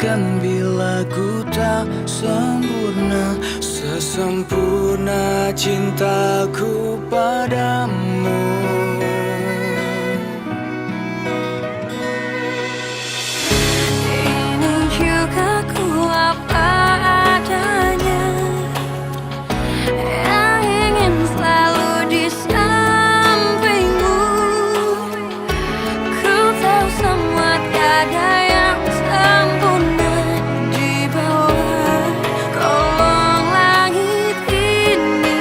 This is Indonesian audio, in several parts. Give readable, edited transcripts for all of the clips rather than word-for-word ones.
Bahkan bila ku tak sempurna, sesempurna cintaku padamu. Ini juga ku apa adanya, yang ingin selalu di sampingmu. Ku tahu semua tiada yang sempurna di bawah kolong langit ini.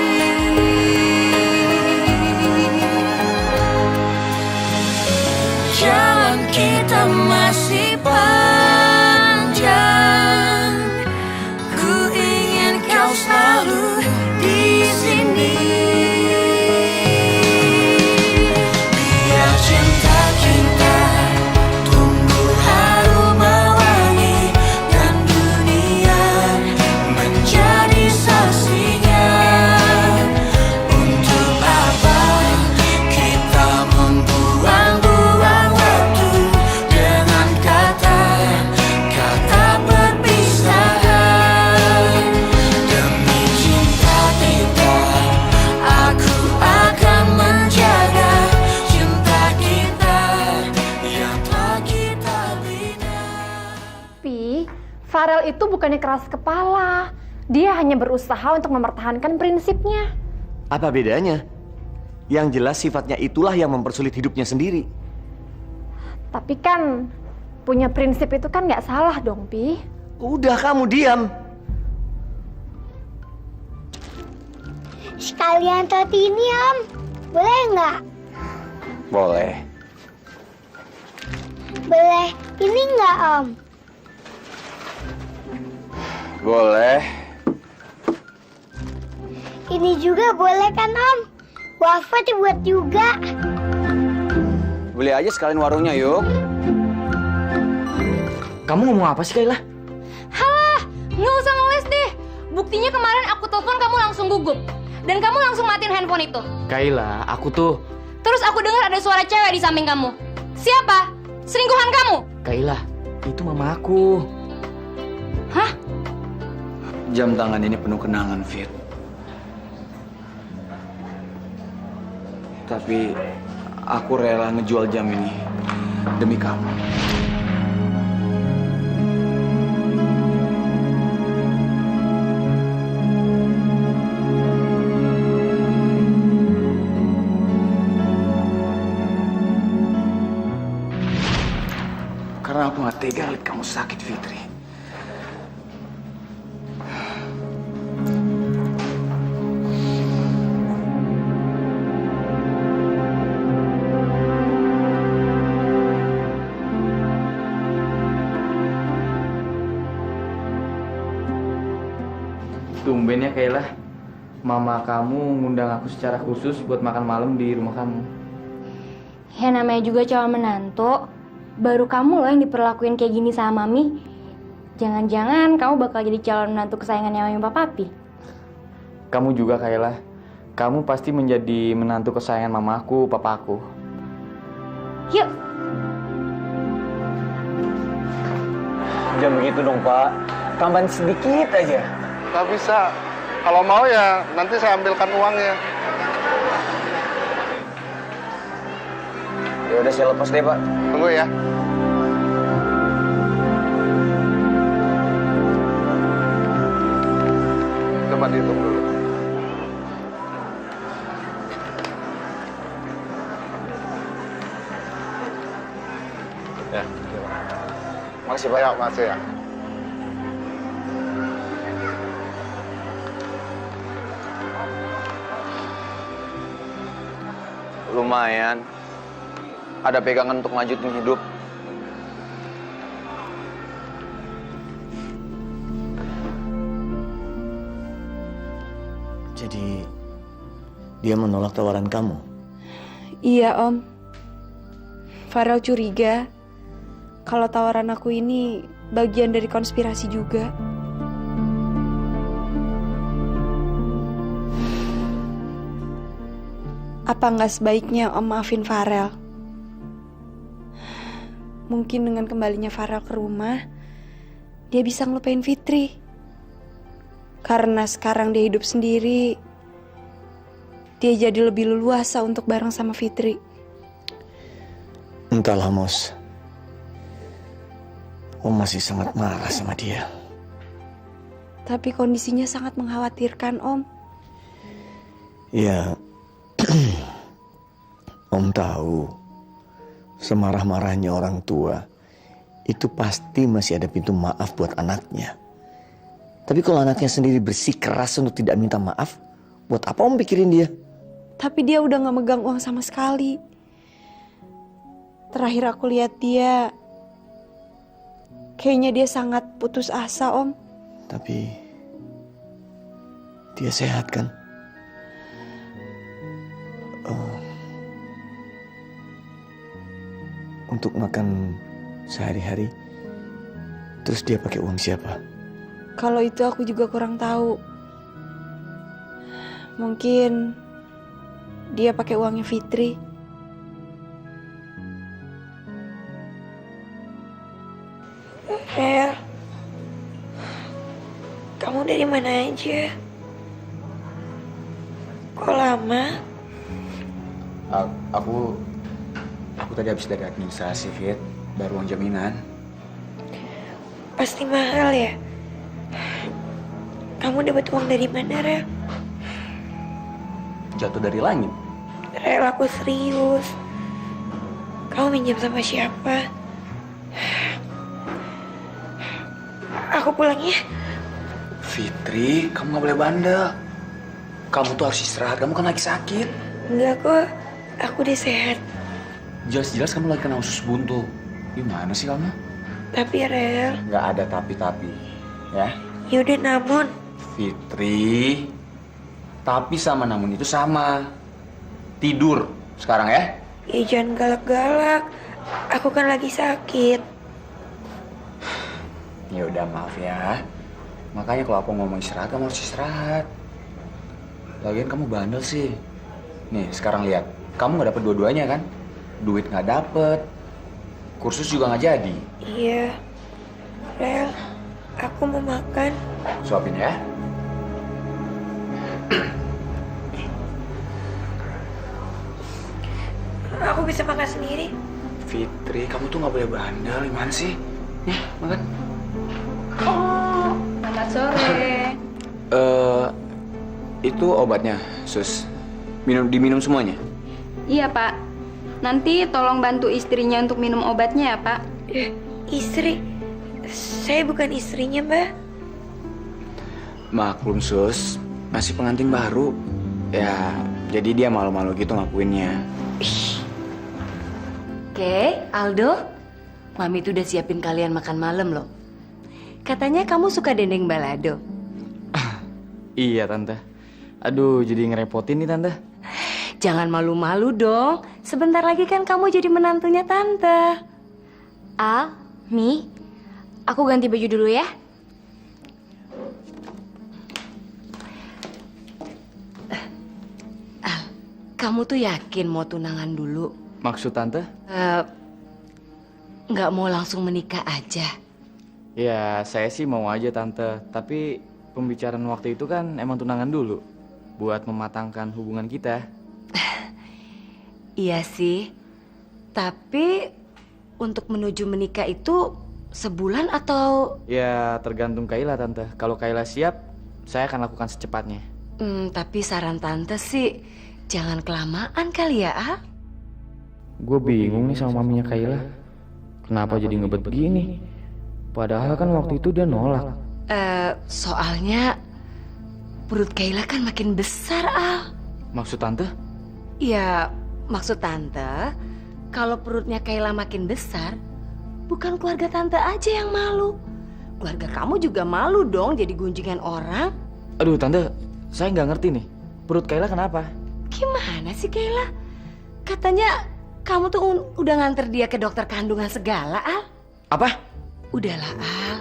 Jalan kita masih panjang, ku ingin kau selalu di sini. Biar cinta kita tumbuh harum mewangi, dan dunia menjadi saksinya. Untuk apa kita membuang-buang waktu dengan kata-kata perpisahan. Demi cinta kita, aku akan menjaga cinta kita yang telah kita bina. Pi, Farel itu bukannya keras kepala. Dia hanya berusaha untuk mempertahankan prinsipnya. Apa bedanya? Yang jelas sifatnya itulah yang mempersulit hidupnya sendiri. Tapi kan punya prinsip itu kan nggak salah dong, Pi. Udah, kamu diam. Sekalian roti ini, Om. Boleh nggak? Boleh. Boleh ini nggak, Om? Boleh. Ini juga boleh kan, Om? Wafer dibuat juga. Beli aja sekalian warungnya, yuk. Kamu ngomong apa sih, Kayla? Halah, nggak usah ngeles deh. Buktinya kemarin aku telepon kamu langsung gugup. Dan kamu langsung matiin handphone itu. Kayla, aku tuh... Terus aku dengar ada suara cewek di samping kamu. Siapa? Selingkuhan kamu? Kayla, itu mama aku. Hah? Jam tangan ini penuh kenangan, Fit. Tapi aku rela ngejual jam ini demi kamu. Karena aku gak tega lihat kamu sakit, Fitri. Tumben ya Kayla, mama kamu ngundang aku secara khusus buat makan malam di rumah kamu. Ya namanya juga calon menantu. Baru kamu loh yang diperlakuin kayak gini sama Mami. Jangan-jangan kamu bakal jadi calon menantu kesayangannya Mami Papapi. Kamu juga Kayla, kamu pasti menjadi menantu kesayangan mamaku, papaku. Yuk. Jangan begitu dong, Pak. Tambahin sedikit aja. Nggak bisa. Kalau mau ya nanti saya ambilkan uangnya. Ya udah saya lepas deh, Pak. Tunggu ya. Coba dihitung dulu. Ya. Makasih, Pak. Ya, makasih ya. Lumayan. Ada pegangan untuk lanjutin hidup. Jadi, dia menolak tawaran kamu? Iya, Om. Farel curiga kalau tawaran aku ini bagian dari konspirasi juga. Apa nggak sebaiknya Om maafin Farel? Mungkin dengan kembalinya Farel ke rumah, dia bisa ngelupain Fitri. Karena sekarang dia hidup sendiri, dia jadi lebih leluasa untuk bareng sama Fitri. Entahlah, Mos. Om masih sangat marah sama dia. Tapi kondisinya sangat mengkhawatirkan, Om. Ya, Om tahu, semarah-marahnya orang tua, itu pasti masih ada pintu maaf buat anaknya. Tapi kalau anaknya sendiri bersikeras untuk tidak minta maaf, buat apa Om pikirin dia? Tapi dia udah gak megang uang sama sekali. Terakhir aku lihat dia, kayaknya dia sangat putus asa, Om. Tapi dia sehat kan? Untuk makan sehari-hari, terus dia pakai uang siapa? Kalau itu aku juga kurang tahu. Mungkin dia pakai uangnya Fitri. Rel, kamu dari mana aja? Kok lama? Aku tadi habis dari administrasi, Fit. Baru uang jaminan. Pasti mahal ya? Kamu dapat uang dari mana, Rel? Jatuh dari langit. Rel, aku serius. Kamu minjam sama siapa? Aku pulang ya. Fitri, kamu gak boleh bandel. Kamu tuh harus istirahat, kamu kan lagi sakit. Enggak kok, aku udah sehat. Jelas-jelas kamu lagi kena usus buntu. Gimana sih kamu? Tapi Rel, Gak ada tapi-tapi, ya. yaudah namun. Fitri, tapi sama namun itu sama. Tidur sekarang ya. Ya jangan galak-galak. Aku kan lagi sakit. Ya udah maaf ya. Makanya kalau aku ngomong istirahat, kamu harus istirahat. Lagian kamu bandel sih. Nih sekarang lihat, kamu nggak dapet dua-duanya kan? Duit nggak dapet, kursus juga nggak jadi. Iya. Rel, aku mau makan. Suapin ya. Aku bisa makan sendiri. Fitri, kamu tuh nggak boleh bandel, gimana sih? Nih, makan. Selamat sore. Itu obatnya, Sus. Diminum semuanya. Iya, Pak. Nanti tolong bantu istrinya untuk minum obatnya ya, Pak. Istri? Saya bukan istrinya, Mbak. Maklum, Sus. Masih pengantin baru. Ya, jadi dia malu-malu gitu ngakuinnya. Oke, Aldo. Mami tuh udah siapin kalian makan malam loh. Katanya kamu suka dendeng balado. Iya, Tante. Aduh, jadi ngerepotin nih, Tante. Jangan malu-malu dong. Sebentar lagi kan kamu jadi menantunya Tante. Al, Mi, aku ganti baju dulu ya. Al, kamu tuh yakin mau tunangan dulu? Maksud Tante? Nggak mau langsung menikah aja? Ya, saya sih mau aja, Tante. Tapi pembicaraan waktu itu kan emang tunangan dulu. Buat mematangkan hubungan kita. Iya sih. Tapi untuk menuju menikah itu sebulan atau... Ya, tergantung Kayla, Tante. Kalau Kayla siap, saya akan lakukan secepatnya. Tapi saran Tante sih, jangan kelamaan kali ya, Al? Gue bingung nih sama maminya Kayla. Kenapa jadi ngebet begini? Padahal kan waktu itu dia nolak. Soalnya perut Kayla kan makin besar, Al. Maksud Tante? Ya, maksud Tante, kalau perutnya Kayla makin besar, bukan keluarga Tante aja yang malu. Keluarga kamu juga malu dong jadi gunjingan orang. Aduh, Tante, saya nggak ngerti nih. Perut Kayla kenapa? Gimana sih Kayla? Katanya kamu tuh udah nganter dia ke dokter kandungan segala, Al. Apa? Udahlah, Al.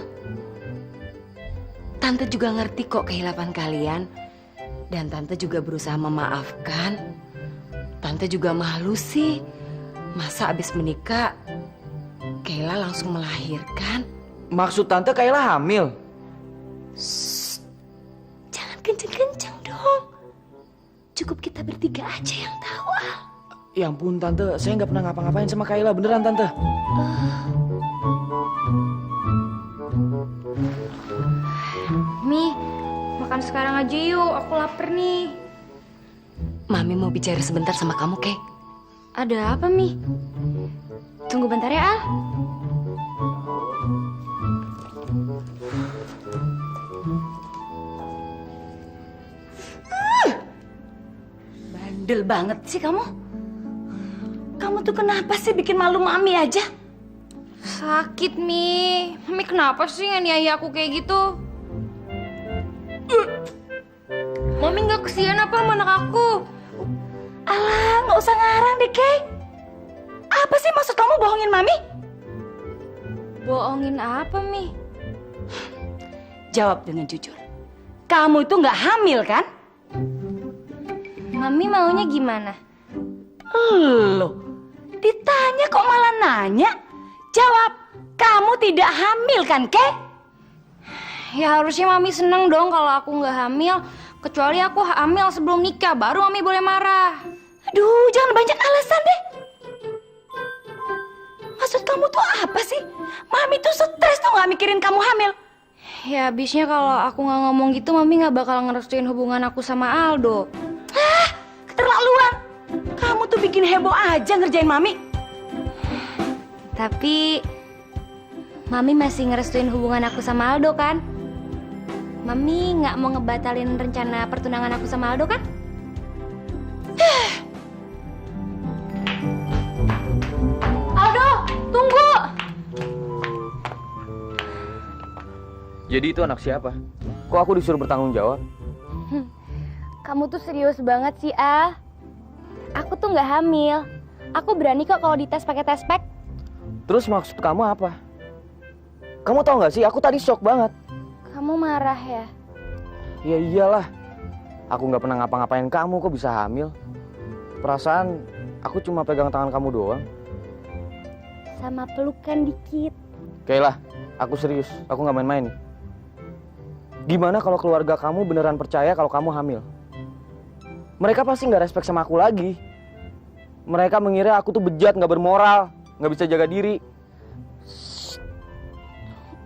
Tante juga ngerti kok kehilapan kalian. Dan Tante juga berusaha memaafkan. Tante juga malu sih. Masa abis menikah, Kayla langsung melahirkan? Maksud tante Kayla hamil? Jangan kenceng-kenceng dong. Cukup kita bertiga aja yang tahu, Al. Ya ampun tante, saya nggak pernah ngapa-ngapain sama Kayla, beneran tante. Mi, makan sekarang aja yuk, aku lapar nih. Mami mau bicara sebentar sama kamu, Kay. Ada apa, Mi? Tunggu bentar ya, Al. Bandel banget sih kamu. Kamu tuh kenapa sih bikin malu Mami aja? Sakit, Mi. Mami kenapa sih nganiaya aku kayak gitu? Mami nggak kesian apa sama anak aku? Alah, nggak usah ngarang deh, Kay. Apa sih maksud kamu bohongin Mami? Bohongin apa, Mi? Jawab dengan jujur. Kamu itu nggak hamil, kan? Mami maunya gimana? Loh, ditanya kok malah nanya? Jawab, kamu tidak hamil kan, Kay? Ya harusnya Mami seneng dong kalau aku nggak hamil. Kecuali aku hamil sebelum nikah, baru Mami boleh marah. Aduh, jangan banyak alasan deh. Maksud kamu tuh apa sih? Mami tuh stres tuh nggak mikirin kamu hamil. Ya abisnya kalau aku nggak ngomong gitu, Mami nggak bakal ngerestuin hubungan aku sama Aldo. Hah, keterlaluan. Kamu tuh bikin heboh aja ngerjain Mami. Tapi Mami masih ngerestuin hubungan aku sama Aldo kan? Mami nggak mau ngebatalin rencana pertunangan aku sama Aldo kan? Aldo, tunggu! Jadi itu anak siapa? Kok aku disuruh bertanggung jawab? Kamu tuh serius banget sih, Al. Aku tuh nggak hamil. Aku berani kok kalau dites pakai tes pack. Terus maksud kamu apa? Kamu tau nggak sih, aku tadi shock banget. Kamu marah ya? Ya iyalah. Aku nggak pernah ngapa-ngapain kamu, kok bisa hamil? Perasaan aku cuma pegang tangan kamu doang. Sama pelukan dikit. Kayla, aku serius. Aku nggak main-main nih. Gimana kalau keluarga kamu beneran percaya kalau kamu hamil? Mereka pasti nggak respect sama aku lagi. Mereka mengira aku tuh bejat, nggak bermoral, nggak bisa jaga diri.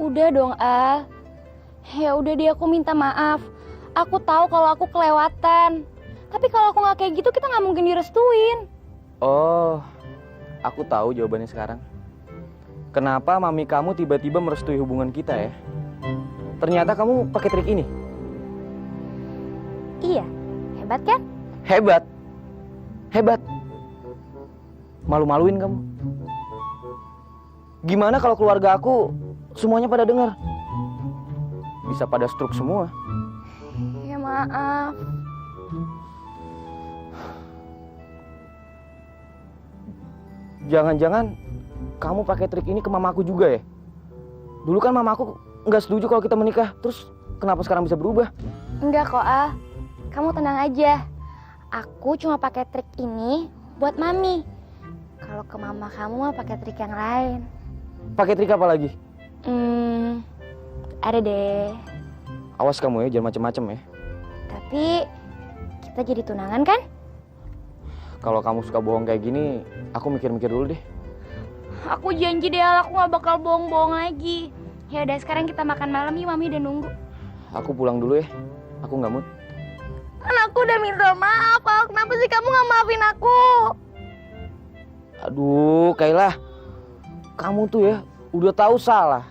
Udah dong, Al. Ya udah deh, aku minta maaf. Aku tahu kalau aku kelewatan. Tapi kalau aku nggak kayak gitu, kita nggak mungkin direstuin. Oh, aku tahu jawabannya sekarang. Kenapa mami kamu tiba-tiba merestui hubungan kita ya? Ternyata kamu pakai trik ini. Iya, hebat kan? Hebat. Hebat. Malu-maluin kamu. Gimana kalau keluarga aku semuanya pada dengar? Bisa pada stroke semua. Ya maaf. Jangan-jangan kamu pakai trik ini ke mamaku juga ya? Dulu kan mamaku nggak setuju kalau kita menikah. Terus kenapa sekarang bisa berubah? Enggak kok, Al. Kamu tenang aja. Aku cuma pakai trik ini buat Mami. Kalau ke mama kamu mah pakai trik yang lain. Pakai trik apa lagi? Ada deh. Awas kamu ya, jangan macem-macem ya. Tapi kita jadi tunangan kan? Kalau kamu suka bohong kayak gini, aku mikir-mikir dulu deh. Aku janji deh, Al, aku gak bakal bohong-bohong lagi. Ya udah, sekarang kita makan malam nih, Mami udah nunggu. Aku pulang dulu ya. Aku nggak mood. Kan aku udah minta maaf, Al. Kenapa sih kamu gak maafin aku? Aduh, Kayla. Kamu tuh ya udah tahu salah.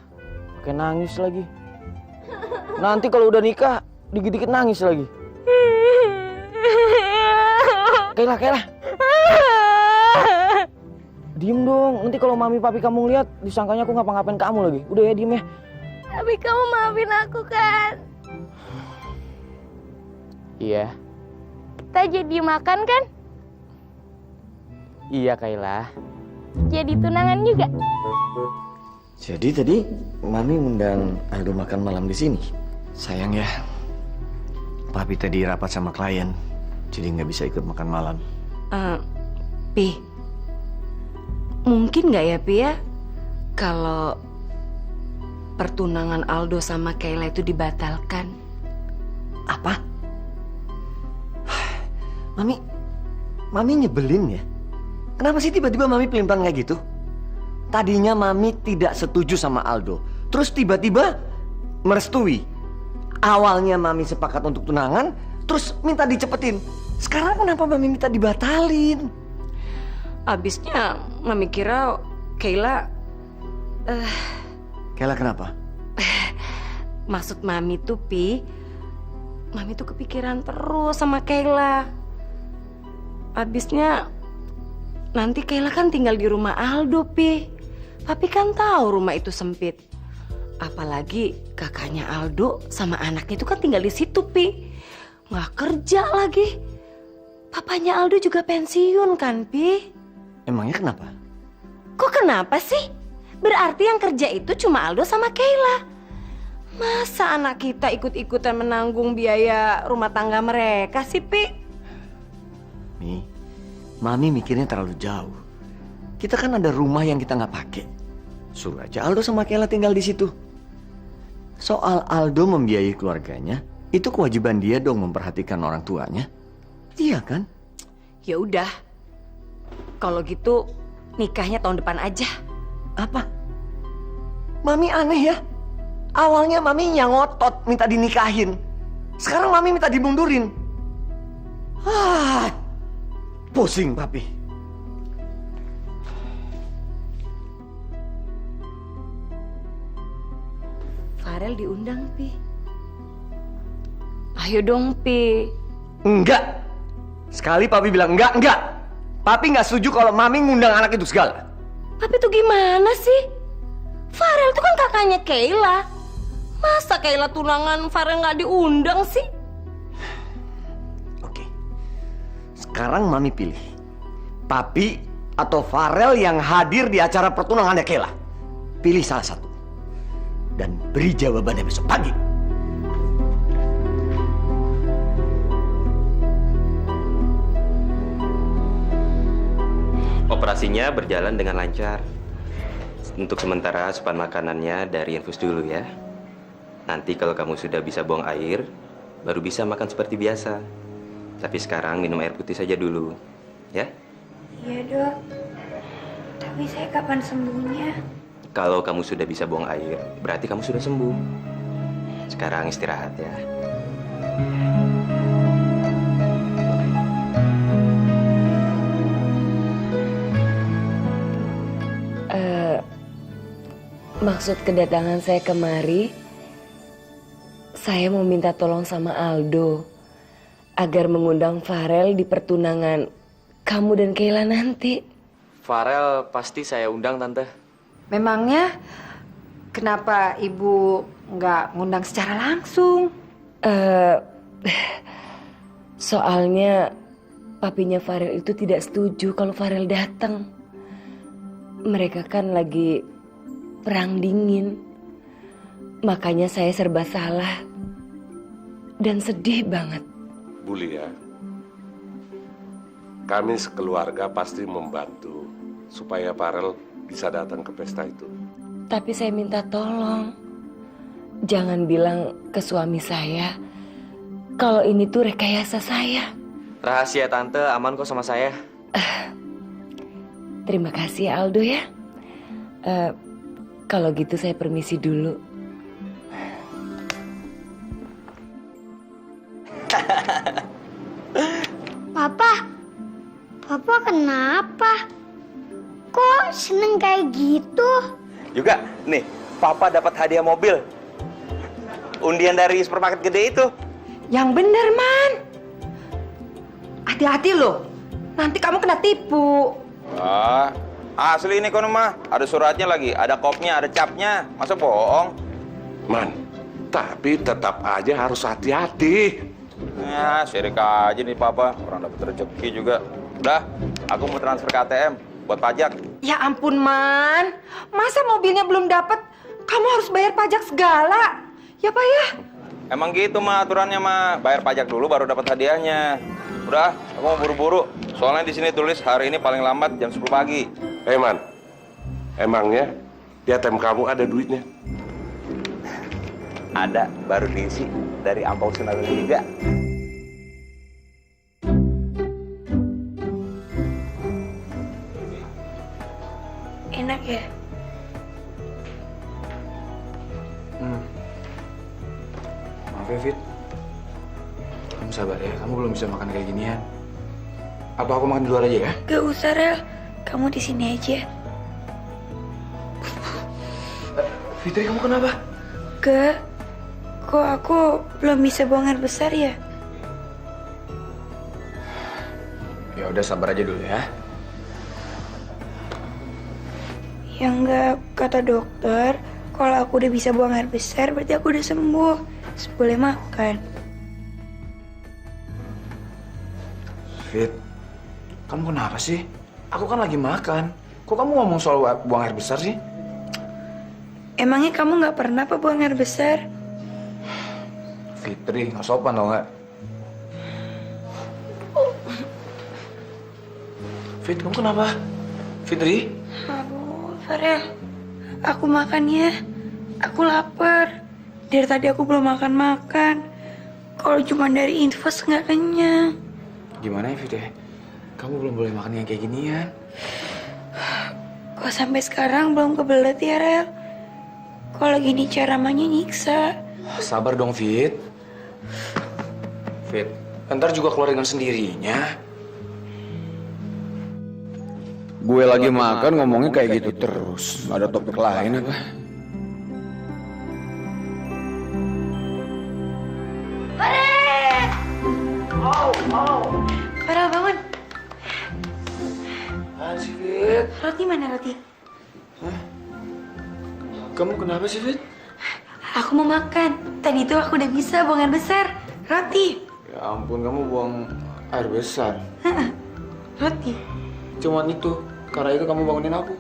Kayak nangis lagi. Nanti kalau udah nikah, dikit-dikit nangis lagi. Kayla. Diem dong, nanti kalau mami papi kamu lihat disangkanya aku ngapa-ngapain kamu lagi. Udah ya, diem ya. Tapi kamu maafin aku kan? Iya. Kita jadi makan kan? Iya, Kayla. Jadi tunangan juga. Jadi tadi Mami undang Aldo makan malam di sini. Sayang ya, Papi tadi rapat sama klien, jadi nggak bisa ikut makan malam. Pi, mungkin nggak ya Pi ya, kalau pertunangan Aldo sama Kayla itu dibatalkan. Apa? Mami nyebelin ya. Kenapa sih tiba-tiba Mami pelin-pelan kayak gitu? Tadinya Mami tidak setuju sama Aldo, terus tiba-tiba merestui. Awalnya Mami sepakat untuk tunangan, terus minta dicepetin. Sekarang kenapa Mami minta dibatalin? Abisnya Mami kira Kayla... Kayla kenapa? Maksud Mami tuh, Pi, Mami tuh kepikiran terus sama Kayla. Abisnya nanti Kayla kan tinggal di rumah Aldo, Pi. Papi kan tahu rumah itu sempit. Apalagi kakaknya Aldo sama anaknya itu kan tinggal di situ, Pi. Nggak kerja lagi. Papanya Aldo juga pensiun kan, Pi? Emangnya kenapa? Kok kenapa sih? Berarti yang kerja itu cuma Aldo sama Kayla. Masa anak kita ikut-ikutan menanggung biaya rumah tangga mereka sih, Pi? Mi, Mami mikirnya terlalu jauh. Kita kan ada rumah yang kita nggak pakai. Suruh aja Aldo sama Kayla tinggal di situ. Soal Aldo membiayai keluarganya, itu kewajiban dia dong memperhatikan orang tuanya. Iya kan? Ya udah. Kalau gitu nikahnya tahun depan aja. Apa? Mami aneh ya. Awalnya Mami yang ngotot minta dinikahin. Sekarang Mami minta dimundurin. Pusing Papi. Farel diundang, Pi. Ayo dong, Pi. Enggak. Sekali Papi bilang enggak. Papi nggak setuju kalau Mami ngundang anak itu segala. Tapi tuh gimana sih? Farel tuh kan kakaknya Kayla. Masa Kayla tunangan Farel nggak diundang sih? Oke. Sekarang Mami pilih. Papi atau Farel yang hadir di acara pertunangannya Kayla. Pilih salah satu. Dan beri jawabannya besok pagi. Operasinya berjalan dengan lancar. Untuk sementara asupan makanannya dari infus dulu ya. Nanti kalau kamu sudah bisa buang air, baru bisa makan seperti biasa. Tapi sekarang minum air putih saja dulu, ya? Iya, Dok. Tapi saya kapan sembuhnya? Kalau kamu sudah bisa buang air, berarti kamu sudah sembuh. Sekarang istirahat ya. Maksud kedatangan saya kemari, saya mau minta tolong sama Aldo agar mengundang Farel di pertunangan kamu dan Kayla nanti. Farel pasti saya undang, Tante. Memangnya kenapa Ibu nggak ngundang secara langsung? Soalnya papinya Farel itu tidak setuju kalau Farel datang. Mereka kan lagi perang dingin. Makanya saya serba salah dan sedih banget. Bu Lia, kami sekeluarga pasti membantu supaya Farel bisa datang ke pesta itu. Tapi saya minta tolong, jangan bilang ke suami saya kalau ini tuh rekayasa saya. Rahasia Tante aman kok sama saya. Terima kasih Aldo ya. Kalau gitu saya permisi dulu. Papa kenapa? Kok seneng kayak gitu? Juga, nih, Papa dapat hadiah mobil. Undian dari supermarket gede itu. Yang bener, Man. Hati-hati loh. Nanti kamu kena tipu. Asli ini kono mah. Ada suratnya lagi, ada kopnya, ada capnya. Masa bohong? Man, tapi tetap aja harus hati-hati. Ya, sirik aja nih Papa. Orang dapat rezeki juga. Udah, aku mau transfer ke ATM buat pajak. Ya ampun, Man. Masa mobilnya belum dapat, kamu harus bayar pajak segala? Ya, Pak ya? Emang gitu mah aturannya mah. Bayar pajak dulu baru dapat hadiahnya. Udah, aku mau buru-buru. Soalnya di sini tulis hari ini paling lambat jam 10 pagi. Man, emangnya di ATM kamu ada duitnya? Ada, baru diisi dari Ampau Senaru juga. Enak ya? Maaf ya, Fit. Kamu sabar ya, kamu belum bisa makan kayak ginian. Atau aku makan di luar aja ya? Gak usah, Rel. Kamu di sini aja. Fitri, kamu kenapa? Gak. Kok aku belum bisa buang air besar ya? Ya udah sabar aja dulu ya. Ya enggak, kata dokter, kalau aku udah bisa buang air besar berarti aku udah sembuh. Terus boleh makan. Fit, kamu kenapa sih? Aku kan lagi makan. Kok kamu ngomong soal buang air besar sih? Emangnya kamu nggak pernah apa buang air besar? Fitri, nggak sopan tau nggak? Fit, kamu kenapa? Fitri? Aduh, Farel, aku makan ya. Aku lapar. Dari tadi aku belum makan-makan. Kalau cuma dari infus nggak kenyang. Gimana ya, Fit ya? Kamu belum boleh makan yang kayak ginian. Kok sampai sekarang belum kebelet ya, Rel? Kalau gini cara mainnya nyiksa. Sabar dong, Fit. Fit, ntar juga keluar dengan sendirinya. Gue lagi makan ngomongnya kayak gitu terus. Gak ada topik lain apa? Farel! Farel, bangun. sih, Fit? Roti mana, Roti? Kamu kenapa sih, Fit? Aku mau makan. Tadi itu aku udah bisa buang air besar. Roti. Ya ampun, kamu buang air besar. Roti. Cuman itu, karena itu kamu bangunin aku.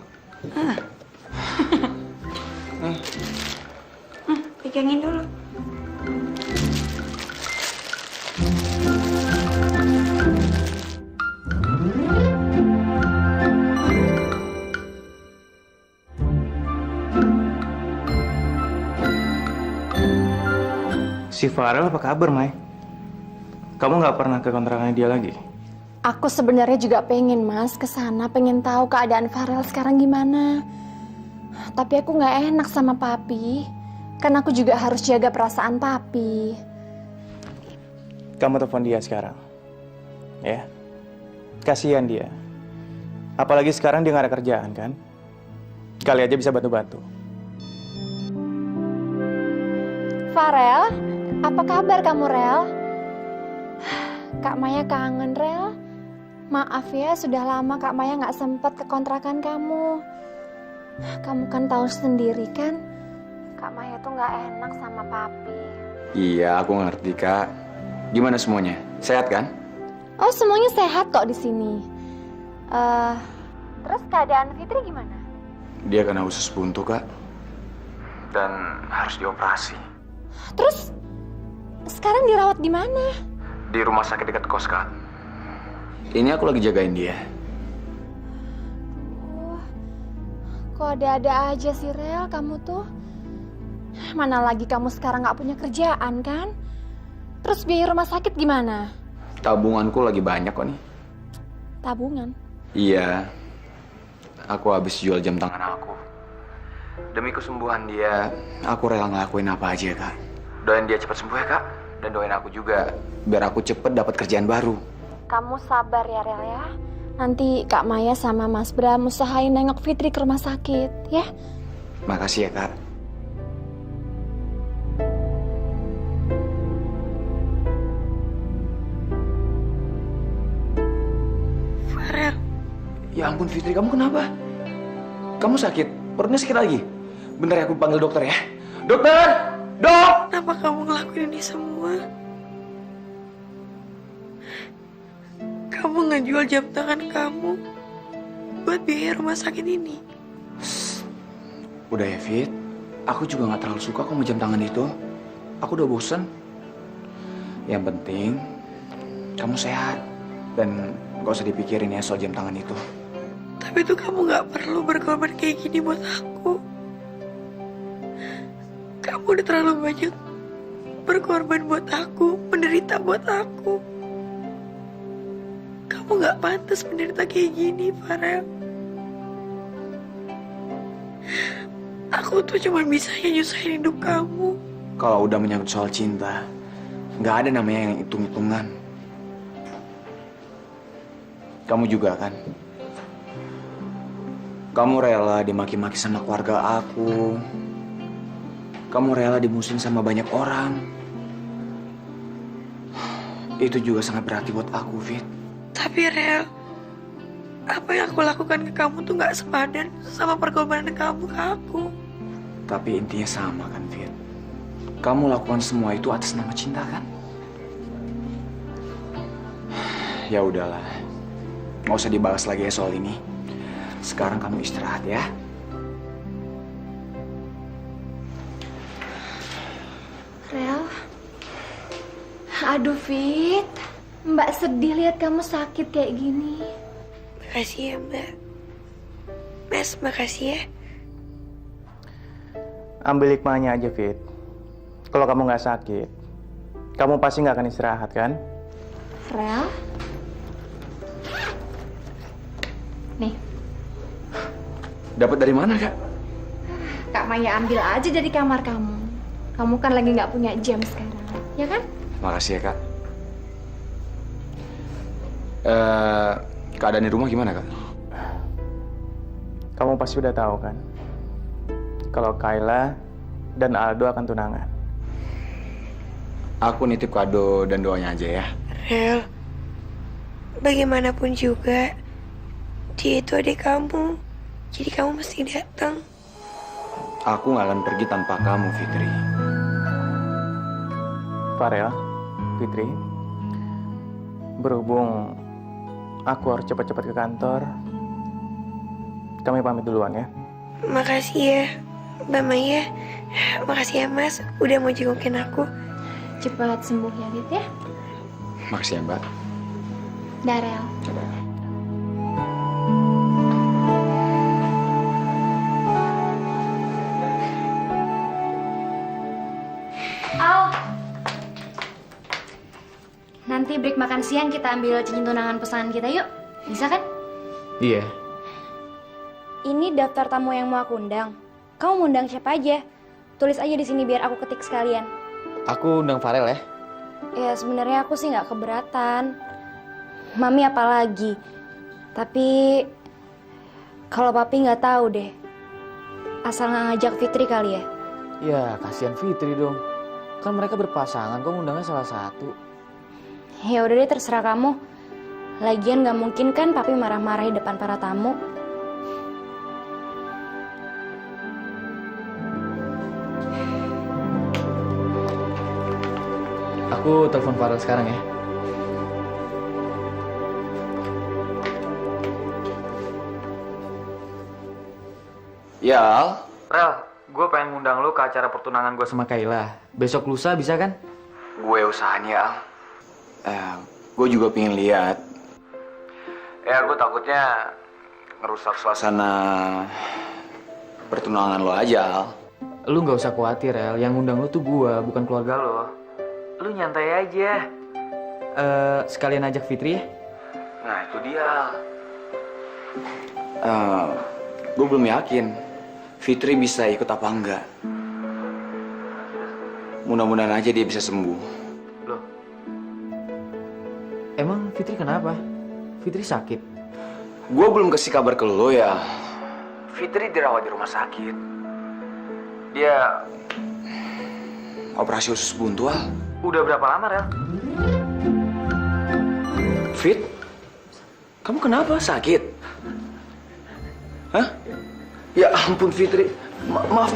Pegangin dulu. Si Farel apa kabar, Mai? Kamu nggak pernah ke kontrakannya dia lagi? Aku sebenarnya juga pengen, Mas, ke sana, pengen tahu keadaan Farel sekarang gimana. Tapi aku nggak enak sama Papi, kan aku juga harus jaga perasaan Papi. Kamu telepon dia sekarang, ya? Kasihan dia. Apalagi sekarang dia nggak ada kerjaan, kan? Kali aja bisa bantu-bantu. Farel, apa kabar kamu, Rel? Kak Maya kangen, Rel. Maaf ya, sudah lama Kak Maya nggak sempat ke kontrakan kamu. Kamu kan tahu sendiri kan, Kak Maya tuh nggak enak sama Papi. Iya, aku ngerti, Kak. Gimana semuanya? Sehat kan? Oh, semuanya sehat kok di sini. Terus keadaan Fitri gimana? Dia kena usus buntu, Kak. Dan harus dioperasi. Terus sekarang dirawat di mana? Di rumah sakit dekat kos, Kak. Ini aku lagi jagain dia. Kok ada-ada aja sih, Rel, kamu tuh. Mana lagi kamu sekarang nggak punya kerjaan, kan? Terus biaya rumah sakit gimana? Tabunganku lagi banyak kok nih. Tabungan? Iya. Aku habis jual jam tangan aku. Demi kesembuhan dia, aku rela ngelakuin apa aja, Kak. Doain dia cepat sembuh ya, Kak. Dan doain aku juga, biar aku cepet dapat kerjaan baru. Kamu sabar ya, Rel ya. Nanti Kak Maya sama Mas Bram usahain nengok Fitri ke rumah sakit, ya. Makasih ya, Kak. Farel. Ya ampun, Fitri, kamu kenapa? Kamu sakit? Perutnya sakit lagi? Bentar ya, aku panggil dokter ya. Dokter! Dok! Kenapa kamu ngelakuin ini semua? Kamu ngejual jam tangan kamu buat biaya rumah sakit ini. Udah ya, Fit. Aku juga gak terlalu suka kok sama jam tangan itu. Aku udah bosen. Yang penting, kamu sehat. Dan gak usah dipikirin ya soal jam tangan itu. Tapi tuh kamu gak perlu berkorban kayak gini buat aku. Kamu udah terlalu banyak berkorban buat aku, menderita buat aku. Kamu gak pantas menderita kayak gini, Farel. Aku tuh cuma bisa nyusahin hidup kamu. Kalau udah menyangkut soal cinta, nggak ada namanya yang hitung-hitungan. Kamu juga kan? Kamu rela dimaki-maki sama keluarga aku. Kamu rela dimusuhin sama banyak orang. Itu juga sangat berarti buat aku, Fit. Tapi Rel, apa yang aku lakukan ke kamu tuh gak sepadan sama perkorbanan kamu ke aku. Tapi intinya sama kan, Fit? Kamu lakukan semua itu atas nama cinta kan? Ya udahlah, nggak usah dibahas lagi ya soal ini. Sekarang kamu istirahat ya. Rel, aduh Fit, Mbak sedih lihat kamu sakit kayak gini. Makasih ya Mbak. Mas, makasih ya. Ambil hikmahnya aja, Fit. Kalau kamu nggak sakit, kamu pasti nggak akan istirahat, kan? Rel, nih, Dapat dari mana, Kak? Kak Maya ambil aja dari kamar kamu. Kamu kan lagi nggak punya jam sekarang, ya kan? Makasih ya, Kak. Keadaan di rumah gimana, Kak? Kamu pasti udah tahu, kan? Kalau Kayla dan Aldo akan tunangan. Aku nitip kado dan doanya aja ya. Rel, bagaimanapun juga, dia itu adik kamu. Jadi kamu mesti datang. Aku nggak akan pergi tanpa kamu, Fitri. Farel, Fitri, berhubung aku harus cepat-cepat ke kantor, kami pamit duluan ya. Makasih ya, Mbak Maya. Makasih ya Mas, udah mau jengukin aku. Cepat sembuh ya, Fit ya. Makasih ya, Mbak. Darel. Al, nanti break makan siang kita ambil cincin tunangan pesanan kita yuk. Bisa kan? Iya. Ini daftar tamu yang mau aku undang. Kamu mau undang siapa aja? Tulis aja di sini biar aku ketik sekalian. Aku undang Farel ya. Ya sebenarnya aku sih nggak keberatan. Mami apalagi. Tapi kalau papi nggak tahu deh. Asal nggak ngajak Fitri kali ya. Ya kasihan Fitri dong. Kan mereka berpasangan, kok undangnya salah satu. Ya udah deh terserah kamu. Lagian nggak mungkin kan papi marah-marah di depan para tamu. Aku telepon Farel sekarang ya. Ya, Al. Rel, gue pengen ngundang lu ke acara pertunangan gue sama Kayla. Besok lusa bisa kan? Gue usahain ya, Al. Gue juga pengen lihat. Ya, gue takutnya ngerusak suasana pertunangan lo aja, Al. Lu nggak usah khawatir, Rel. Yang ngundang lu tuh gue, bukan keluarga lo. Lu nyantai aja. Sekalian ajak Fitri ya? Nah, itu dia. Gue belum yakin Fitri bisa ikut apa enggak. Mudah-mudahan aja dia bisa sembuh. Loh, emang Fitri kenapa? Fitri sakit? Gue belum kasih kabar ke lo ya. Fitri dirawat di rumah sakit. Dia operasi usus buntu, Al. Udah berapa lama, Rel? Fit, kamu kenapa? Sakit? Hah? Ya ampun Fitri, maaf.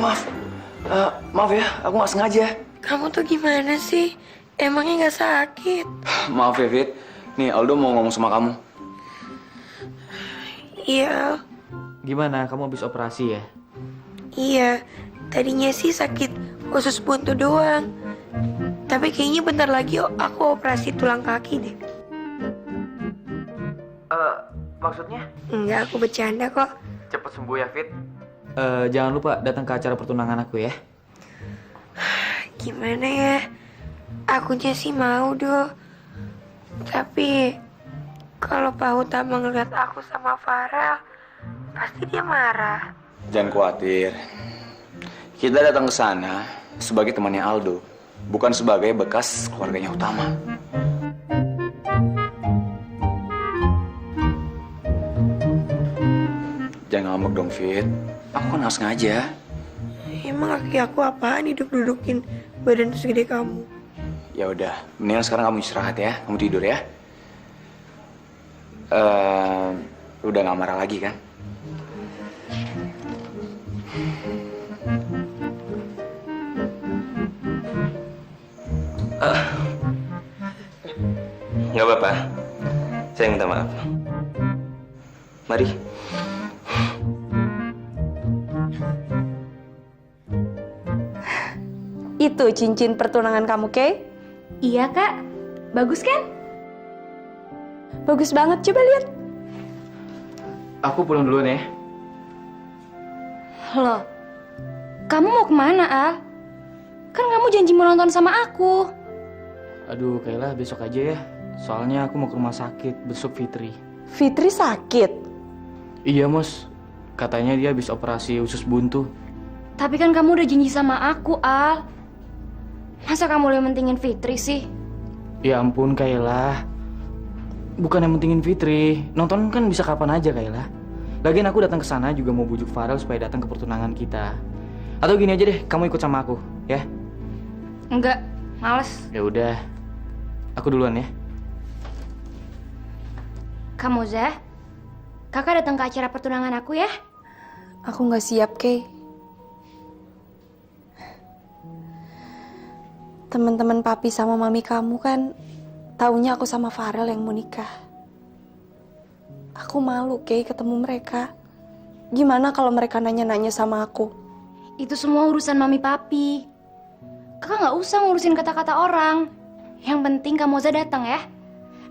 Maaf ya, aku nggak sengaja. Kamu tuh gimana sih? Emangnya nggak sakit? Maaf ya Fit, nih Aldo mau ngomong sama kamu. Iya. Gimana, kamu habis operasi ya? Iya, tadinya sih sakit usus buntu doang. Tapi kayaknya bentar lagi aku operasi tulang kaki deh. Maksudnya? Enggak, aku bercanda kok. Cepet sembuh ya, Fit. Jangan lupa datang ke acara pertunangan aku ya. Gimana ya? Akunya sih mau, Do. Tapi kalau Pak Utama ngeliat aku sama Farel, pasti dia marah. Jangan khawatir. Kita datang ke sana sebagai temannya Aldo, bukan sebagai bekas keluarganya Utama. Jangan ngambek dong, Fit. Aku kan harus sengaja. Emang kaki aku apaan hidup-dudukin badan segede kamu? Ya udah, mendingan sekarang kamu istirahat ya. Kamu tidur ya. Udah gak marah lagi kan? Nggak apa-apa. Saya minta maaf. Mari. Itu cincin pertunangan kamu, Kay? Iya, Kak. Bagus kan? Bagus banget, coba lihat. Aku pulang duluan ya. Loh, kamu mau kemana, Al? Kan kamu janji mau nonton sama aku. Aduh, Kayla besok aja ya. Soalnya aku mau ke rumah sakit besok Fitri. Fitri sakit? Iya, Mos. Katanya dia habis operasi usus buntu. Tapi kan kamu udah janji sama aku, Al. Masa kamu lebih mentingin Fitri sih? Ya ampun, Kayla. Bukan yang mentingin Fitri. Nonton kan bisa kapan aja, Kayla. Lagian aku datang ke sana juga mau bujuk Farel supaya datang ke pertunangan kita. Atau gini aja deh, kamu ikut sama aku, ya? Enggak, males. Ya udah. Aku duluan ya. Kamu, Zah? Kakak datang ke acara pertunangan aku ya? Aku nggak siap, Kay. Teman-teman papi sama mami kamu kan taunya aku sama Farel yang mau nikah. Aku malu, Kay, ketemu mereka. Gimana kalau mereka nanya-nanya sama aku? Itu semua urusan mami papi. Kakak nggak usah ngurusin kata-kata orang. Yang penting Kak Moza datang ya.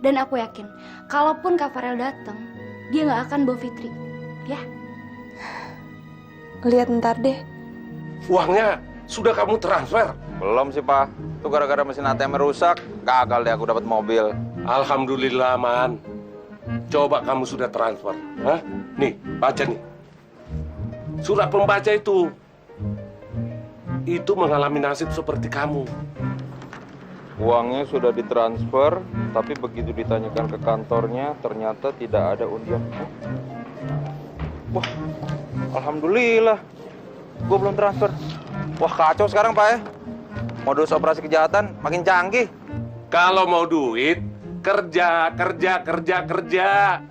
Dan aku yakin, kalaupun Kak Farel datang, dia nggak akan bawa Fitri, ya? Lihat ntar deh. Uangnya sudah kamu transfer? Belum sih, Pak. Itu gara-gara mesin ATM rusak, gagal deh aku dapat mobil. Alhamdulillah, Man. Coba kamu sudah transfer. Hah? Nih, baca nih. Surat pembaca itu mengalami nasib seperti kamu. Uangnya sudah ditransfer, tapi begitu ditanyakan ke kantornya, ternyata tidak ada undian. Wah, alhamdulillah. Gue belum transfer. Wah, kacau sekarang, Pak ya. Modus operasi kejahatan makin canggih. Kalau mau duit, kerja.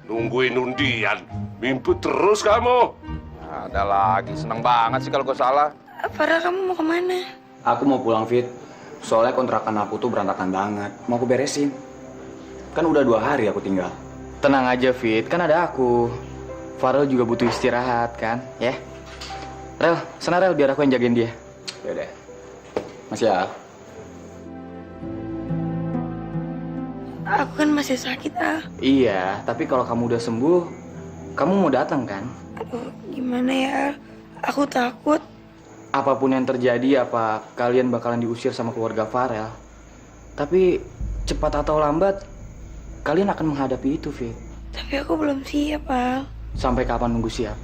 Nungguin undian. Mimpi terus kamu. Ada lagi, seneng banget sih kalau gue salah. Farel, kamu mau kemana? Aku mau pulang, Fit. Soalnya kontrakan aku tuh berantakan banget. Mau aku beresin. Kan udah 2 hari aku tinggal. Tenang aja, Fit. Kan ada aku. Farel juga butuh istirahat, kan? Ya? Rel, sana Rel, biar aku yang jagain dia. Yaudah. Masih ya? Aku kan masih sakit, Al. Iya, tapi kalau kamu udah sembuh, kamu mau datang, kan? Aduh, gimana ya, Al? Aku takut. Apapun yang terjadi, apa kalian bakalan diusir sama keluarga Farel. Tapi cepat atau lambat, kalian akan menghadapi itu, Fit. Tapi aku belum siap, Al. Sampai kapan nunggu siap?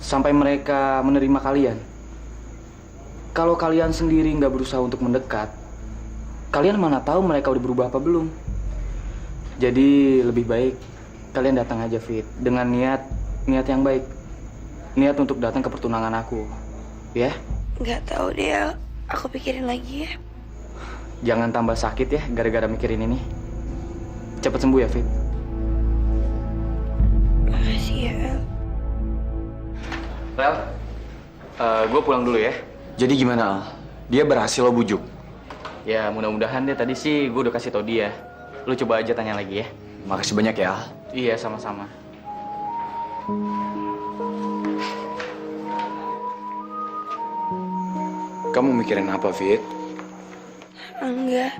Sampai mereka menerima kalian. Kalau kalian sendiri nggak berusaha untuk mendekat, kalian mana tahu mereka udah berubah apa belum. Jadi lebih baik kalian datang aja, Fit, dengan niat yang baik. Niat untuk datang ke pertunangan aku. Ya? Nggak tahu deh, Al. Aku pikirin lagi ya. Jangan tambah sakit ya gara-gara mikirin ini. Cepat sembuh ya, Fit. Makasih ya, Al. Rel, gue pulang dulu ya. Jadi gimana, Al? Dia berhasil lo bujuk? Ya mudah-mudahan deh, tadi sih gue udah kasih tau dia. Lu coba aja tanya lagi ya. Makasih banyak ya, Al. Iya, sama-sama. Kamu mikirin apa, Fit? Enggak.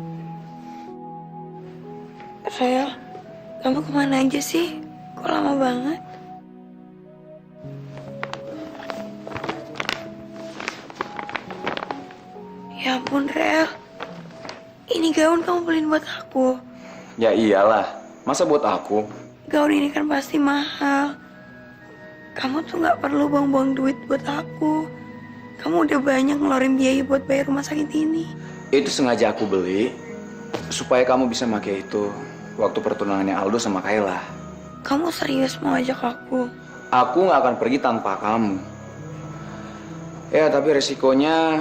Rel, kamu kemana aja sih? Kok lama banget? Ya ampun, Rel. Ini gaun kamu beliin buat aku. Ya iyalah, masa buat aku? Gaun ini kan pasti mahal. Kamu tuh gak perlu buang-buang duit buat aku. Kamu udah banyak ngeluarin biaya buat bayar rumah sakit ini. Itu sengaja aku beli supaya kamu bisa pakai itu waktu pertunangannya Aldo sama Kayla. Kamu serius mau ajak aku? Aku nggak akan pergi tanpa kamu. Ya, tapi resikonya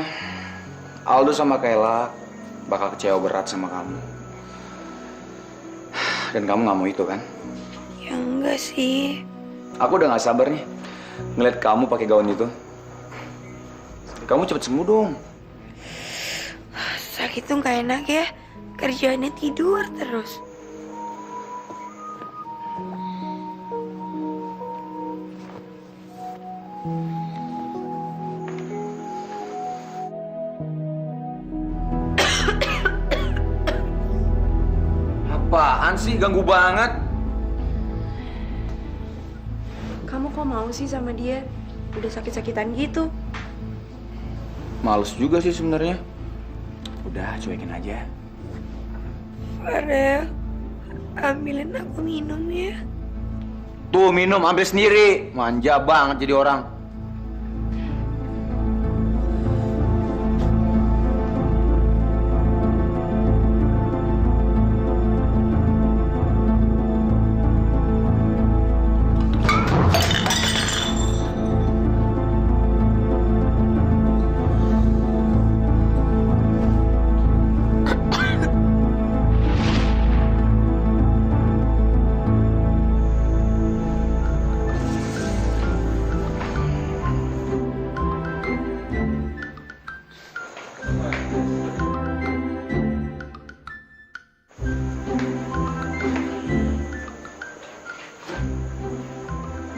Aldo sama Kayla bakal kecewa berat sama kamu. Dan kamu nggak mau itu kan? Ya enggak sih. Aku udah nggak sabar nih ngeliat kamu pakai gaun itu. Kamu cepet sembuh dong. Sakit tuh gak enak ya. Kerjaannya tidur terus. Apaan sih? Ganggu banget. Kamu kok mau sih sama dia? Udah sakit-sakitan gitu. Males juga sih sebenarnya. Udah, cuekin aja. Farel, ambilin aku minum ya. Tuh minum, ambil sendiri. Manja banget jadi orang.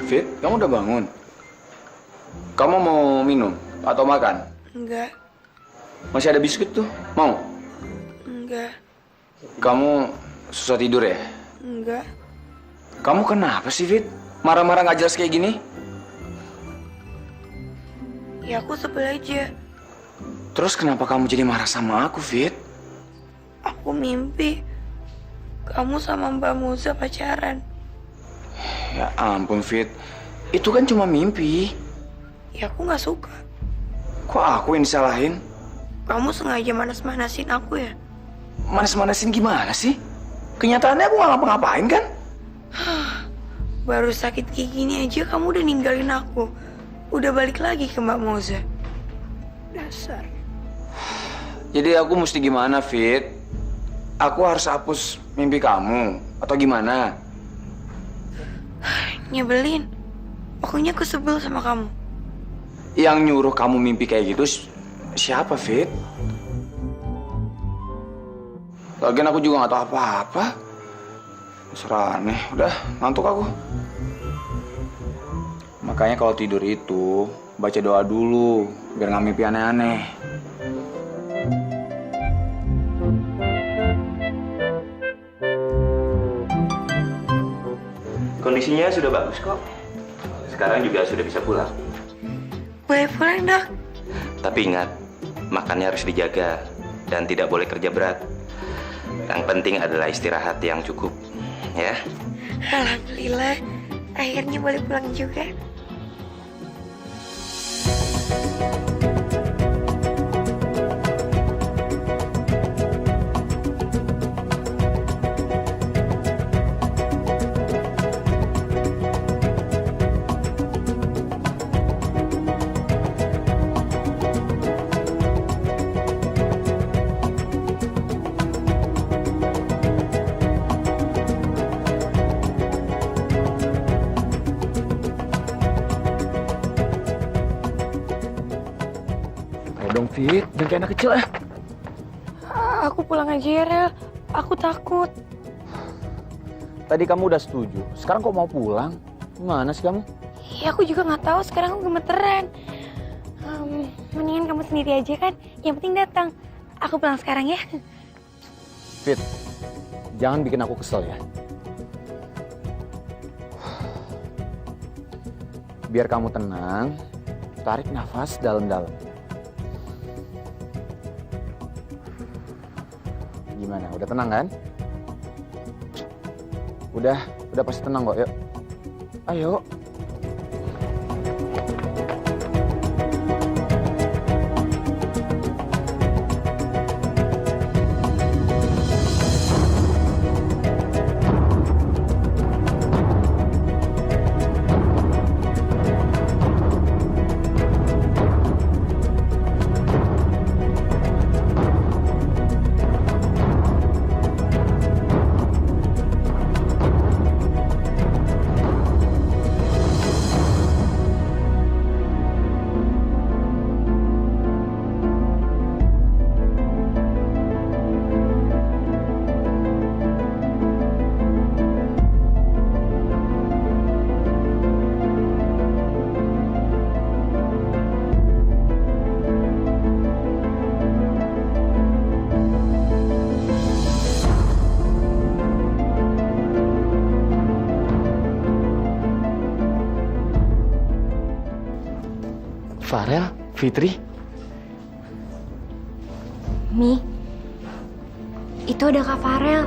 Fit, kamu udah bangun? Kamu mau minum atau makan? Enggak, Masih ada biskuit tuh, mau? enggak, Kamu susah tidur ya? enggak. Kamu kenapa sih, Fit? Marah-marah nggak jelas kayak gini? Ya aku sebel aja. Terus kenapa kamu jadi marah sama aku, Fit? Aku mimpi kamu sama Mbak Muza pacaran. Ya ampun, Fit. Itu kan cuma mimpi. Ya aku nggak suka. Kok aku yang disalahin? Kamu sengaja manas-manasin aku ya? Manas-manasin gimana sih? Kenyataannya aku nggak ngapa-ngapain kan? Baru sakit kayak gini aja kamu udah ninggalin aku. Udah balik lagi ke Mbak Moza. Dasar. Jadi aku mesti gimana, Fit? Aku harus hapus mimpi kamu atau gimana? Nyebelin. Pokoknya aku sebel sama kamu. Yang nyuruh kamu mimpi kayak gitu siapa, Fit? Lagian aku juga nggak tahu apa-apa. Serah aneh, udah ngantuk aku. Makanya kalau tidur itu baca doa dulu biar nggak mimpi aneh-aneh. Kondisinya sudah bagus kok. Sekarang juga sudah bisa pulang. Boleh pulang, Dok? Tapi ingat, makannya harus dijaga dan tidak boleh kerja berat. Yang penting adalah istirahat yang cukup, ya. Alhamdulillah, akhirnya boleh pulang juga. Dong, Fit, jangan kayak anak kecil ya. Aku pulang aja ya, Rel. Aku takut. Tadi kamu udah setuju, sekarang kok mau pulang? Gimana sih kamu? Ya aku juga nggak tahu. Sekarang aku gemeteran. Mendingan kamu sendiri aja kan. Yang penting datang. Aku pulang sekarang ya. Fit, jangan bikin aku kesel ya. Biar kamu tenang, tarik nafas dalam-dalam. Gimana? Udah tenang kan? Udah pasti tenang kok. Yuk. Ayo. Farel, Fitri. Mi, itu ada Kak Farel.